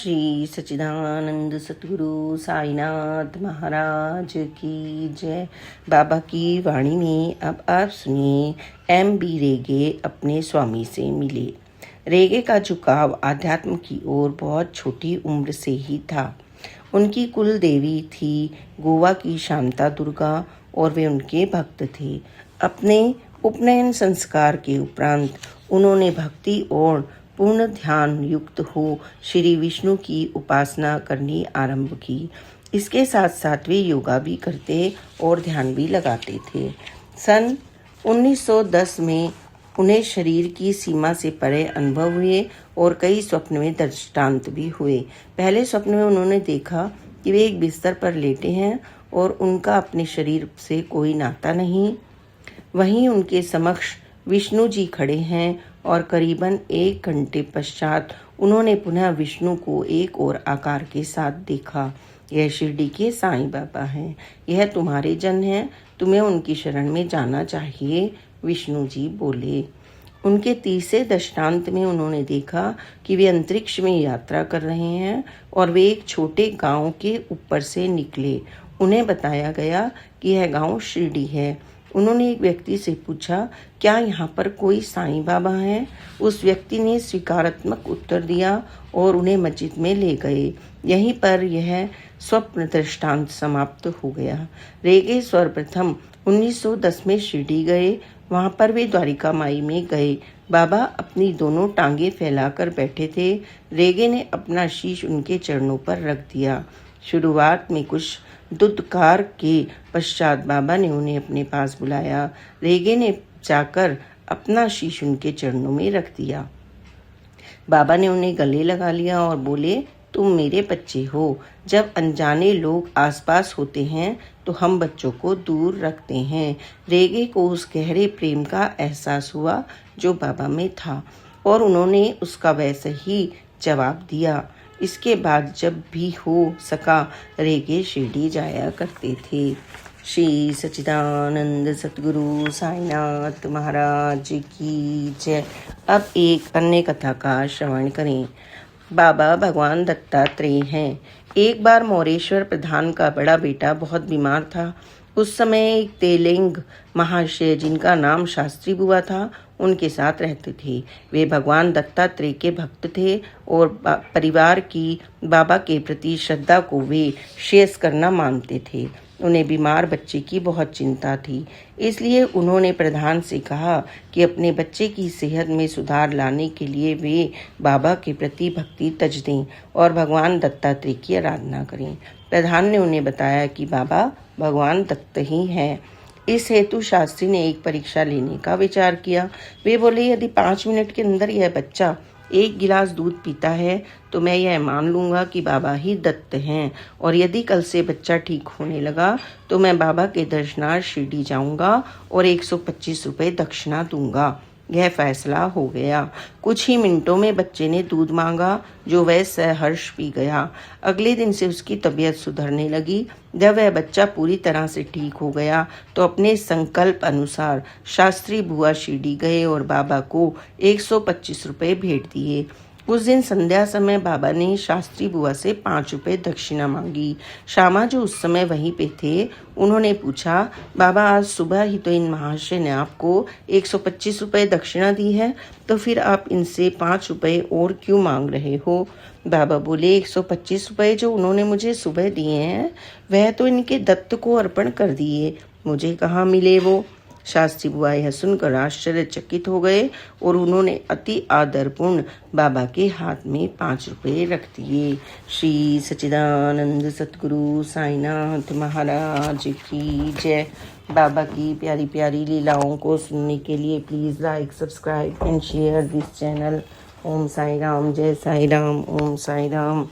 श्री सच्चिदानंद सतगुरु साईनाथ महाराज की जय। बाबा की वाणी में अब आप सुनिए। M.B. रेगे अपने स्वामी से मिले। रेगे का झुकाव आध्यात्म की ओर बहुत छोटी उम्र से ही था। उनकी कुल देवी थी गोवा की शांता दुर्गा और वे उनके भक्त थे। अपने उपनयन संस्कार के उपरांत उन्होंने भक्ति और पूर्ण ध्यान युक्त हो श्री विष्णु की उपासना करनी आरंभ की। इसके साथ साथ वे योगा भी करते और ध्यान भी लगाते थे। सन 1910 में उन्हें शरीर की सीमा से परे अनुभव हुए और कई स्वप्न में दृष्टांत भी हुए। पहले स्वप्न में उन्होंने देखा कि वे एक बिस्तर पर लेटे हैं और उनका अपने शरीर से कोई नाता नहीं। वहीं उनके समक्ष विष्णु जी खड़े हैं और करीबन 1 घंटे पश्चात उन्होंने पुनः विष्णु को एक और आकार के साथ देखा। यह शिरडी के साईं बाबा हैं। यह तुम्हारे जन हैं, तुम्हें उनकी शरण में जाना चाहिए, विष्णु जी बोले। उनके तीसरे दृष्टांत में उन्होंने देखा कि वे अंतरिक्ष में यात्रा कर रहे हैं और वे एक छोटे गांव के ऊपर से निकले। उन्हें बताया गया कि यह गांव शिरडी है। उन्होंने एक व्यक्ति से पूछा, क्या यहाँ पर कोई साईं बाबा हैं? उस व्यक्ति ने स्वीकारात्मक उत्तर दिया और उन्हें मस्जिद में ले गए। यहीं पर यह स्वप्न दृष्टांत समाप्त हो गया। रेगे सर्वप्रथम 1910 में शिरडी गए। वहाँ पर वे द्वारिका माई में गए। बाबा अपनी दोनों टांगे फैलाकर बैठे थे। रेगे ने अपना शीश उनके चरणों पर रख दिया। शुरुआत में कुछ दुत्कार के पश्चात बाबा ने उन्हें अपने पास बुलाया। रेगे ने जाकर अपना शीश उनके चरणों में रख दिया। बाबा ने उन्हें गले लगा लिया और बोले, तुम मेरे बच्चे हो। जब अनजाने लोग आसपास होते हैं तो हम बच्चों को दूर रखते हैं। रेगे को उस गहरे प्रेम का एहसास हुआ जो बाबा में था और उन्होंने उसका वैसे ही जवाब दिया। इसके बाद जब भी हो सका रेगे शिरडी जाया करते थे। श्री सच्चिदानंद सतगुरु साईनाथ महाराज की जय। अब एक अन्य कथा का श्रवण करें। बाबा भगवान दत्तात्रेय हैं। एक बार मोरेश्वर प्रधान का बड़ा बेटा बहुत बीमार था। उस समय एक तेलेंग महाशय जिनका नाम शास्त्री बुआ था उनके साथ रहते थे। वे भगवान दत्तात्रेय के भक्त थे और परिवार की बाबा के प्रति श्रद्धा को वे शेष करना मानते थे। उन्हें बीमार बच्चे की बहुत चिंता थी, इसलिए उन्होंने प्रधान से कहा कि अपने बच्चे की सेहत में सुधार लाने के लिए वे बाबा के प्रति भक्ति तज दें और भगवान दत्तात्रेय की आराधना करें। प्रधान ने उन्हें बताया कि बाबा भगवान दत्त ही हैं। इस हेतु शास्त्री ने एक परीक्षा लेने का विचार किया। वे बोले, यदि 5 मिनट के अंदर यह बच्चा 1 गिलास दूध पीता है तो मैं यह मान लूंगा कि बाबा ही दत्त हैं, और यदि कल से बच्चा ठीक होने लगा तो मैं बाबा के दर्शनार्थ शिरडी जाऊंगा और 125 रुपये दक्षिणा दूंगा। यह फैसला हो गया। कुछ ही मिनटों में बच्चे ने दूध मांगा जो वह सहर्ष पी गया। अगले दिन से उसकी तबीयत सुधरने लगी। जब वह बच्चा पूरी तरह से ठीक हो गया तो अपने संकल्प अनुसार शास्त्री बुआ शिरडी गए और बाबा को 125 रुपये भेंट दिए। उस दिन संध्या समय बाबा ने शास्त्री बुआ से 5 रुपये दक्षिणा मांगी। श्यामा जो उस समय वहीं पे थे उन्होंने पूछा, बाबा आज सुबह ही तो इन महाशय ने आपको 125 रुपये दक्षिणा दी है, तो फिर आप इनसे 5 रुपये और क्यों मांग रहे हो? बाबा बोले, 125 रुपये जो उन्होंने मुझे सुबह दिए हैं वह तो इनके दत्त को अर्पण कर दिए, मुझे कहाँ मिले वो? शास्त्री बुआ यह सुनकर आश्चर्यचकित हो गए और उन्होंने अति आदरपूर्ण बाबा के हाथ में 5 रुपये रख दिए। श्री सच्चिदानंद सतगुरु साईनाथ महाराज की जय। बाबा की प्यारी प्यारी लीलाओं को सुनने के लिए please like, subscribe and share this channel. Om Sai Ram, जय साई राम, ओम साई राम।